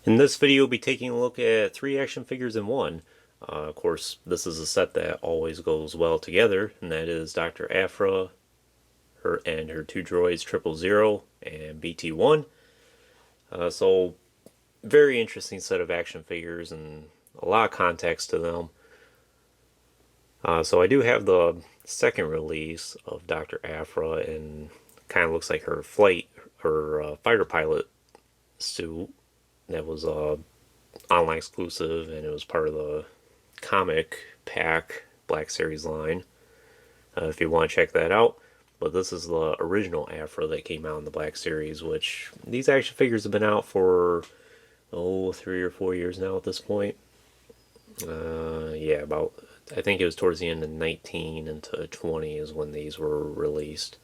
In this video, we'll be taking a look at 3 action figures in one. Of course, this is a set that always goes well together, and that is Dr. Aphra and her 2 droids, 000 and BT-1. So, very interesting set of action figures and a lot of context to them. So I do have the second release of Dr. Aphra, and kind of looks like her fighter pilot suit that was online exclusive, and it was part of the comic pack Black Series line. If you want to check that out. But this is the original Aphra that came out in the Black Series, which these action figures have been out for 3 or 4 years now at this point. Yeah, about, I think it was towards the end of 19 into 20 is when these were released.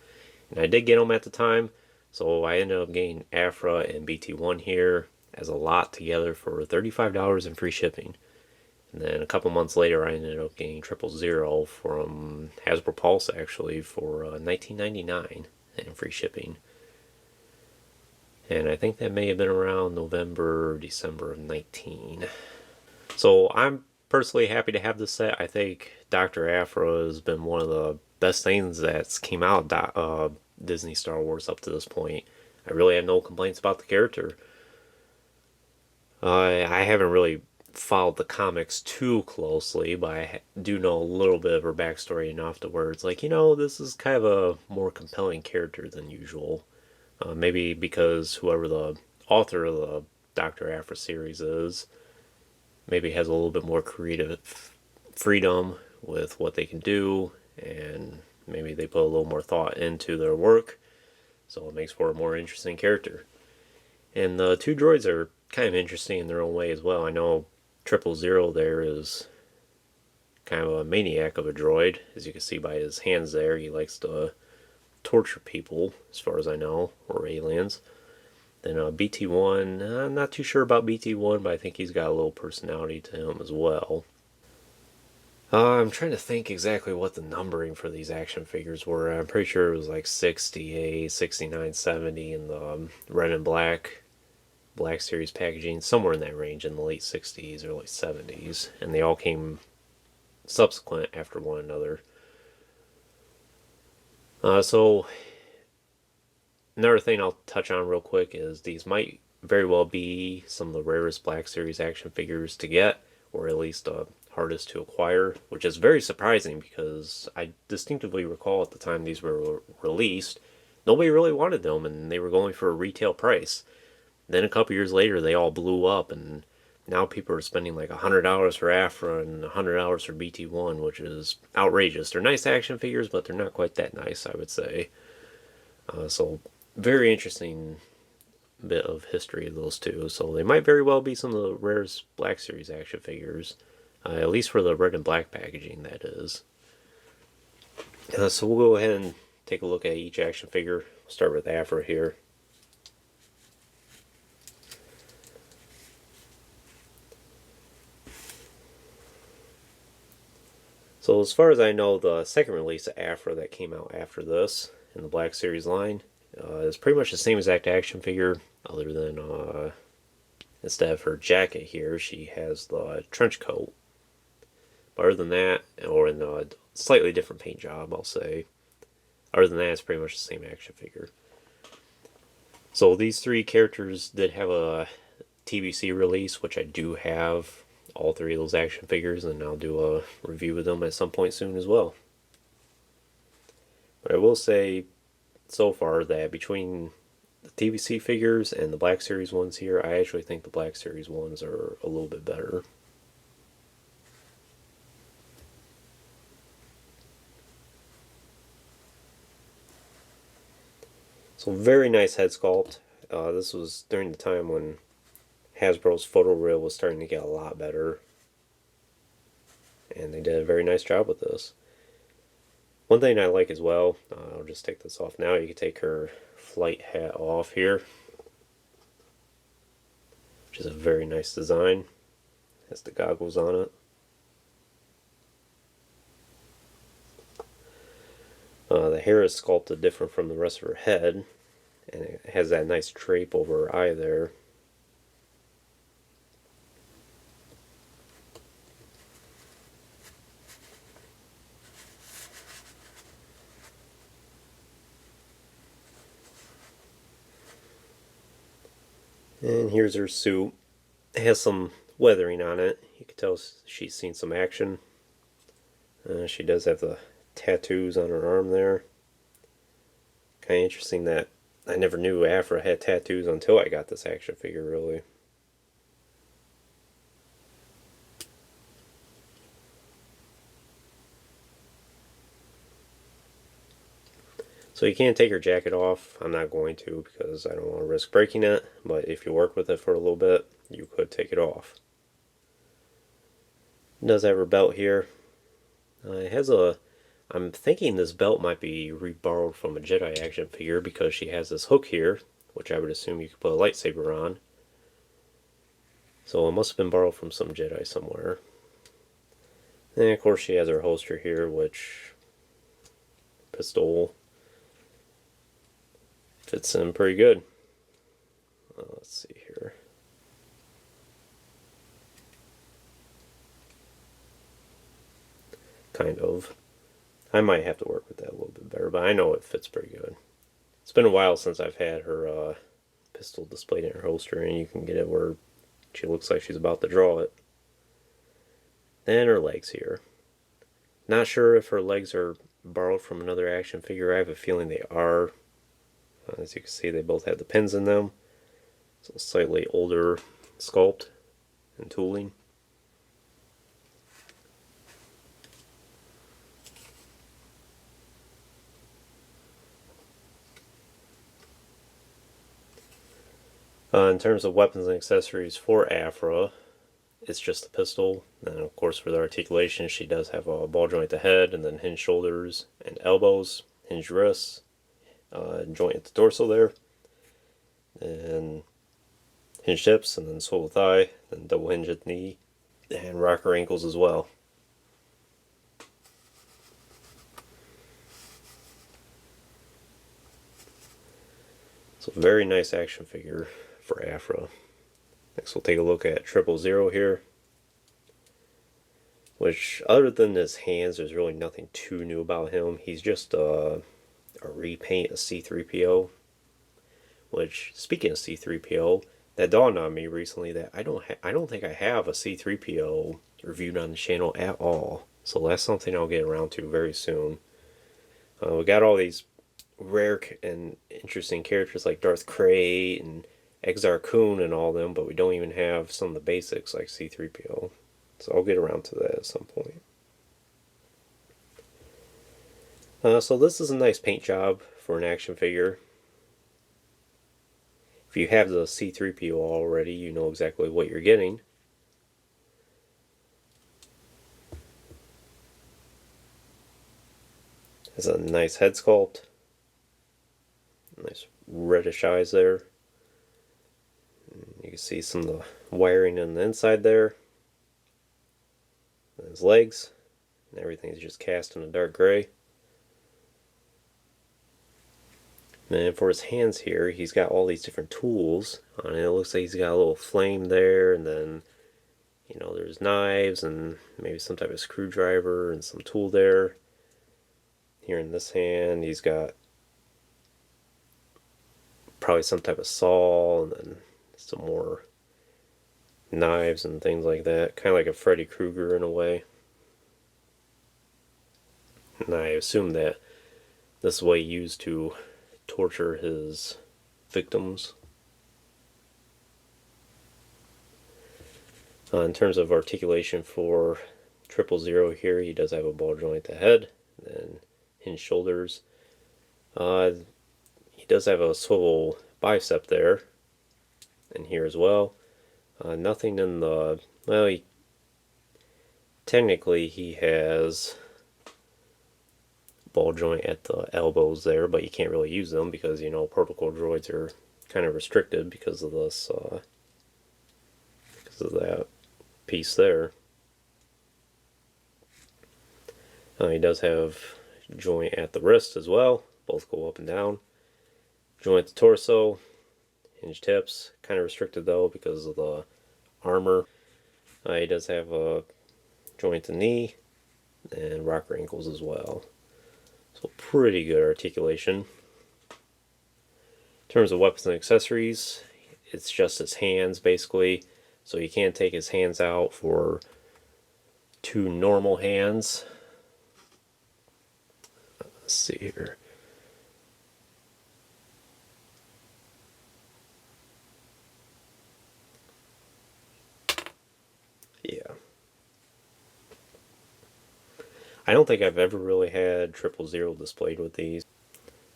And I did get them at the time, so I ended up getting Aphra and BT-1 here as a lot together for $35 in free shipping. And then a couple months later, I ended up getting 000 from Hasbro Pulse actually for $19.99 and free shipping. And I think that may have been around November or December of 19. So I'm personally happy to have this set. I think Dr. Aphra has been one of the best things that's came out of Disney Star Wars up to this point. I really have no complaints about the character. I haven't really followed the comics too closely, but I do know a little bit of her backstory enough to where it's like, this is kind of a more compelling character than usual. Maybe because whoever the author of the Dr. Aphra series is, maybe has a little bit more creative freedom with what they can do, and maybe they put a little more thought into their work, so it makes for a more interesting character. And the 2 droids are kind of interesting in their own way as well. I know 000 there is kind of a maniac of a droid, as you can see by his hands there. He likes to torture people, as far as I know, or aliens. Then BT-1, I'm not too sure about BT-1, but I think he's got a little personality to him as well. I'm trying to think exactly what the numbering for these action figures were. I'm pretty sure it was like 68, 69, 70 in the red and black Series packaging, somewhere in that range in the late 60s or late 70s, and they all came subsequent after one another. So another thing I'll touch on real quick is these might very well be some of the rarest Black Series action figures to get, or at least hardest to acquire, which is very surprising because I distinctively recall at the time these were released, nobody really wanted them and they were going for a retail price. Then a couple years later, they all blew up, and now people are spending like $100 for Aphra and $100 for BT-1, which is outrageous. They're nice action figures, but they're not quite that nice, I would say. So, very interesting bit of history of those two. So they might very well be some of the rarest Black Series action figures, at least for the red and black packaging, that is. So we'll go ahead and take a look at each action figure. We'll start with Aphra here. So as far as I know, the second release of Aphra that came out after this in the Black Series line is pretty much the same exact action figure, other than instead of her jacket here, she has the trench coat. But other than that, or in a slightly different paint job, I'll say, other than that, it's pretty much the same action figure. So these 3 characters did have a TBC release, which I do have all 3 of those action figures, and I'll do a review of them at some point soon as well. But I will say so far that between the TBC figures and the Black Series ones here, I actually think the Black Series ones are a little bit better. So very nice head sculpt. This was during the time when Hasbro's photoreal was starting to get a lot better, and they did a very nice job with this. One thing I like as well, I'll just take this off now, you can take her flight hat off here, which is a very nice design. Has the goggles on it. The hair is sculpted different from the rest of her head, and it has that nice drape over her eye there. And here's her suit. It has some weathering on it. You can tell she's seen some action. She does have the tattoos on her arm there. Kind of interesting that I never knew Aphra had tattoos until I got this action figure, really. So you can't take her jacket off. I'm not going to because I don't want to risk breaking it. But if you work with it for a little bit, you could take it off. It does have her belt here. It has a... I'm thinking this belt might be reborrowed from a Jedi action figure because she has this hook here, which I would assume you could put a lightsaber on. So it must have been borrowed from some Jedi somewhere. And of course she has her holster here, which... pistol... fits in pretty good. Let's see here. Kind of. I might have to work with that a little bit better, but I know it fits pretty good. It's been a while since I've had her pistol displayed in her holster, and you can get it where she looks like she's about to draw it. Then her legs here. Not sure if her legs are borrowed from another action figure. I have a feeling they are. As you can see, they both have the pins in them. It's a slightly older sculpt and tooling. In terms of weapons and accessories for Aphra, it's just a pistol. And of course, for the articulation, she does have a ball joint at the head, and then hinged shoulders and elbows, hinged wrists, joint at the torso there, and hinged hips, and then swivel thigh, and double hinge at the knee, and rocker ankles as well. So very nice action figure for Aphra. Next we'll take a look at 000 here, which other than his hands, there's really nothing too new about him. He's just a repaint of C-3PO, which, speaking of C-3PO, that dawned on me recently that I don't think I have a C-3PO reviewed on the channel at all. So that's something I'll get around to very soon. We got all these rare and interesting characters like Darth Krayt and Exar Kun and all them, but we don't even have some of the basics like C-3PO. So I'll get around to that at some point. So this is a nice paint job for an action figure. If you have the C-3PO already, you know exactly what you're getting. It's a nice head sculpt. Nice reddish eyes there. You can see some of the wiring on the inside there. And his legs. And everything's just cast in a dark gray. And for his hands here, he's got all these different tools. And it looks like he's got a little flame there, and then, you know, there's knives and maybe some type of screwdriver and some tool there. Here in this hand, he's got probably some type of saw, and then some more knives and things like that. Kind of like a Freddy Krueger in a way. And I assume that this is what he used to torture his victims. In terms of articulation for 000 here, he does have a ball joint at the head, and hinged shoulders. He does have a swivel bicep there, and here as well. Nothing in the... well, technically he has ball joint at the elbows there, but you can't really use them because, you know, protocol droids are kind of restricted because of this, because of that piece there. He does have joint at the wrist as well. Both go up and down. Joint at the torso. Hinged hips. Kind of restricted though because of the armor. He does have a joint at the knee. And rocker ankles as well. So pretty good articulation. In terms of weapons and accessories, it's just his hands basically. So you can't take his hands out for two normal hands. Let's see here. Yeah. I don't think I've ever really had 000 displayed with these.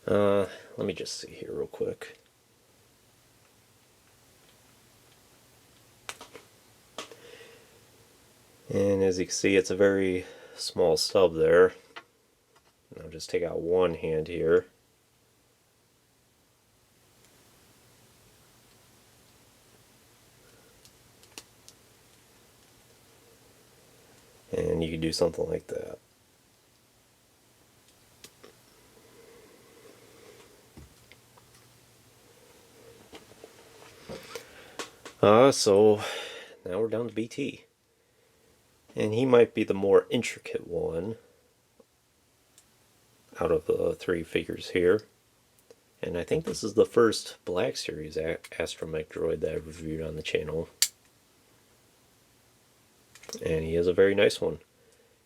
Let me just see here real quick. And as you can see, it's a very small stub there. I'll just take out one hand here. And you can do something like that. So now we're down to BT. And he might be the more intricate one out of the three figures here. And I think this is the first Black Series astromech droid that I've reviewed on the channel. And he is a very nice one.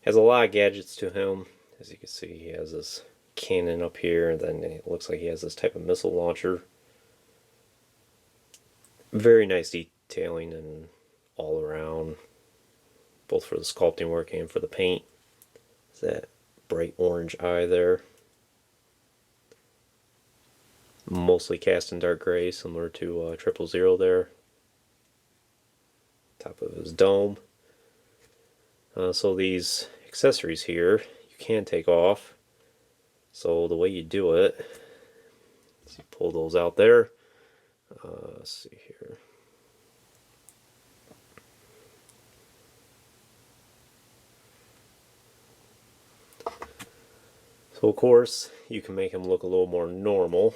Has a lot of gadgets to him. As you can see, he has this cannon up here, and then it looks like he has this type of missile launcher. Very nice detailing and all around, both for the sculpting work and for the paint. It's that bright orange eye there. Mostly cast in dark gray, similar to 000 there. Top of his dome. So these accessories here, you can take off. So the way you do it is you pull those out there. Let's see here. So of course, you can make him look a little more normal.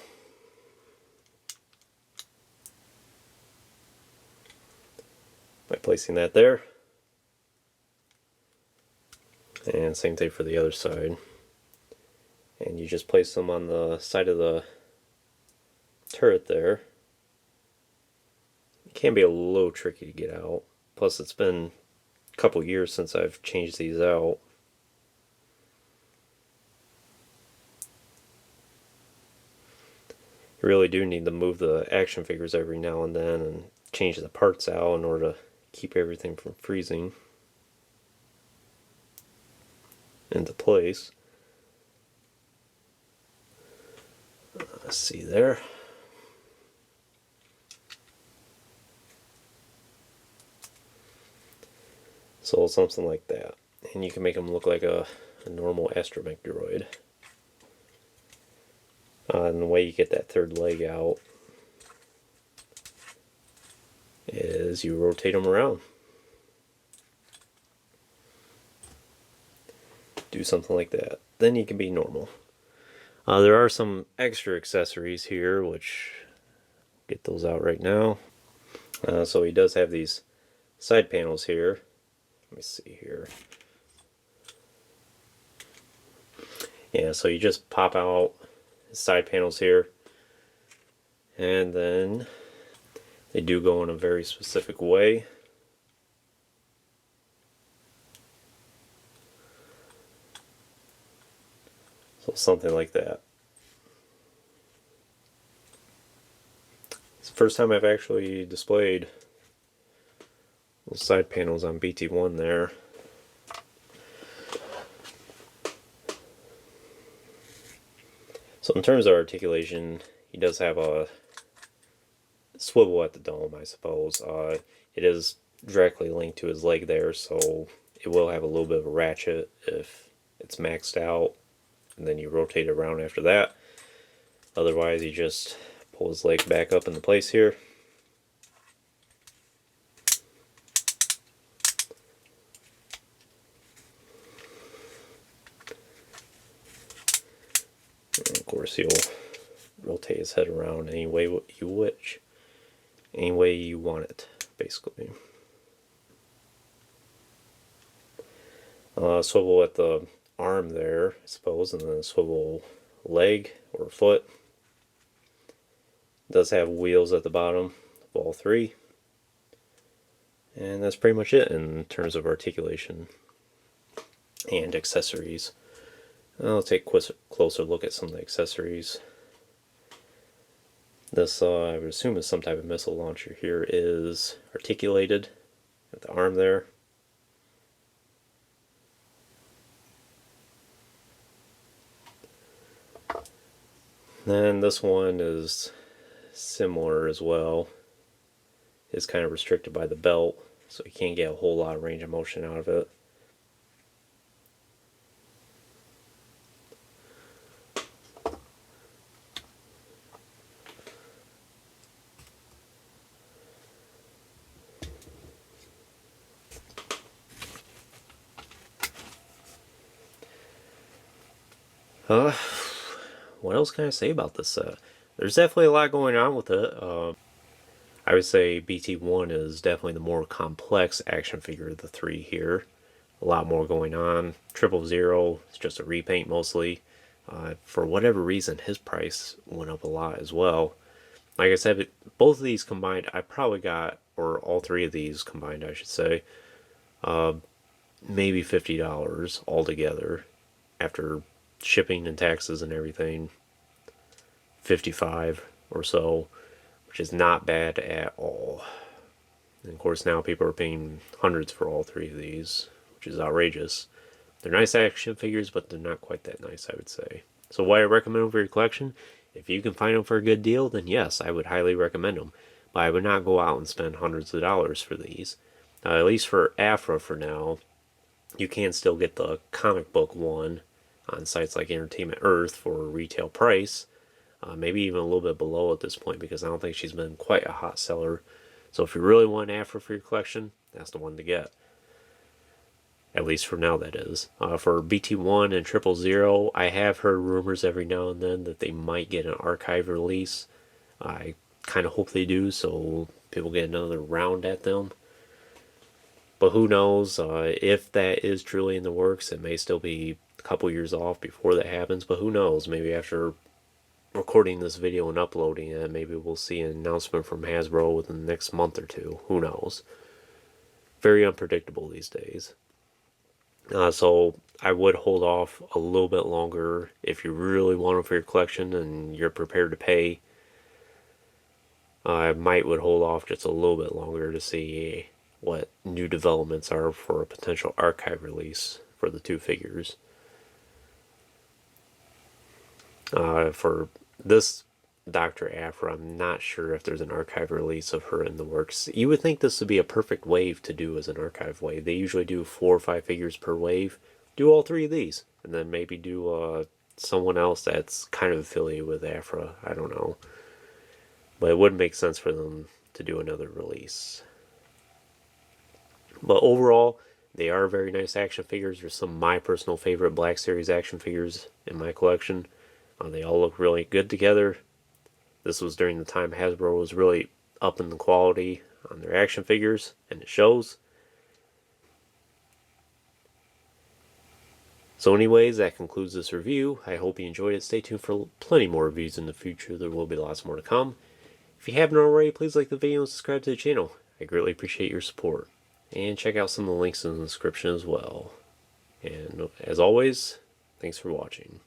By placing that there. And same thing for the other side. And you just place them on the side of the turret there. It can be a little tricky to get out. Plus it's been a couple years since I've changed these out. You really do need to move the action figures every now and then and change the parts out in order to keep everything from freezing into place. Let's see there. So something like that. And you can make them look like a normal astromech droid. And the way you get that third leg out is you rotate them around. Do something like that. Then you can be normal. There are some extra accessories here, which get those out right now. So he does have these side panels here. Let me see here. Yeah, so you just pop out his side panels here, and then they do go in a very specific way. So something like that. It's the first time I've actually displayed those side panels on BT-1 there. So in terms of articulation, he does have a swivel at the dome, I suppose. It is directly linked to his leg there, so it will have a little bit of a ratchet if it's maxed out, and then you rotate it around after that. Otherwise, you just pull his leg back up into place here. And of course, you'll rotate his head around any way you wish, any way you want it, basically. Swivel at the arm there, I suppose, and then a swivel leg or foot. It does have wheels at the bottom all three. And that's pretty much it in terms of articulation and accessories. I'll take a closer look at some of the accessories. This, I would assume, is some type of missile launcher here, is articulated at the arm there. Then this one is similar as well. It's kind of restricted by the belt, so you can't get a whole lot of range of motion out of it. What else can I say about this set? There's definitely a lot going on with it. I would say BT-1 is definitely the more complex action figure of the three here. A lot more going on. 000 is just a repaint mostly. For whatever reason, his price went up a lot as well. Like I said, both of these combined, I probably got, or all three of these combined, I should say, maybe $50 altogether after shipping and taxes and everything. 55 or so, which is not bad at all. And of course now people are paying hundreds for all three of these, which is outrageous. They're nice action figures, but they're not quite that nice, I would say. So why I recommend them for your collection? If you can find them for a good deal, then yes, I would highly recommend them. But I would not go out and spend hundreds of dollars for these. At least for Aphra for now, you can still get the comic book one on sites like Entertainment Earth for a retail price. Maybe even a little bit below at this point, because I don't think she's been quite a hot seller. So if you really want Aphra for your collection, that's the one to get. At least for now, that is. For BT-1 and 000, I have heard rumors every now and then that they might get an archive release. I kind of hope they do, so people get another round at them. But who knows, if that is truly in the works, it may still be a couple years off before that happens, but who knows, maybe after recording this video and uploading it, maybe we'll see an announcement from Hasbro within the next month or two. Who knows? Very unpredictable these days. So I would hold off a little bit longer if you really want them for your collection and you're prepared to pay. I would hold off just a little bit longer to see what new developments are for a potential archive release for the two figures. For this Dr. Aphra, I'm not sure if there's an archive release of her in the works. You would think this would be a perfect wave to do as an archive wave. They usually do 4 or 5 figures per wave. Do all 3 of these, and then maybe do someone else that's kind of affiliated with Aphra. I don't know. But it would make sense for them to do another release. But overall, they are very nice action figures. They're some of my personal favorite Black Series action figures in my collection. They all look really good together. This was during the time Hasbro was really upping the quality on their action figures, and it shows. So anyways, that concludes this review. I hope you enjoyed it. Stay tuned for plenty more reviews in the future. There will be lots more to come. If you haven't already, please like the video and subscribe to the channel. I greatly appreciate your support. And check out some of the links in the description as well. And as always, thanks for watching.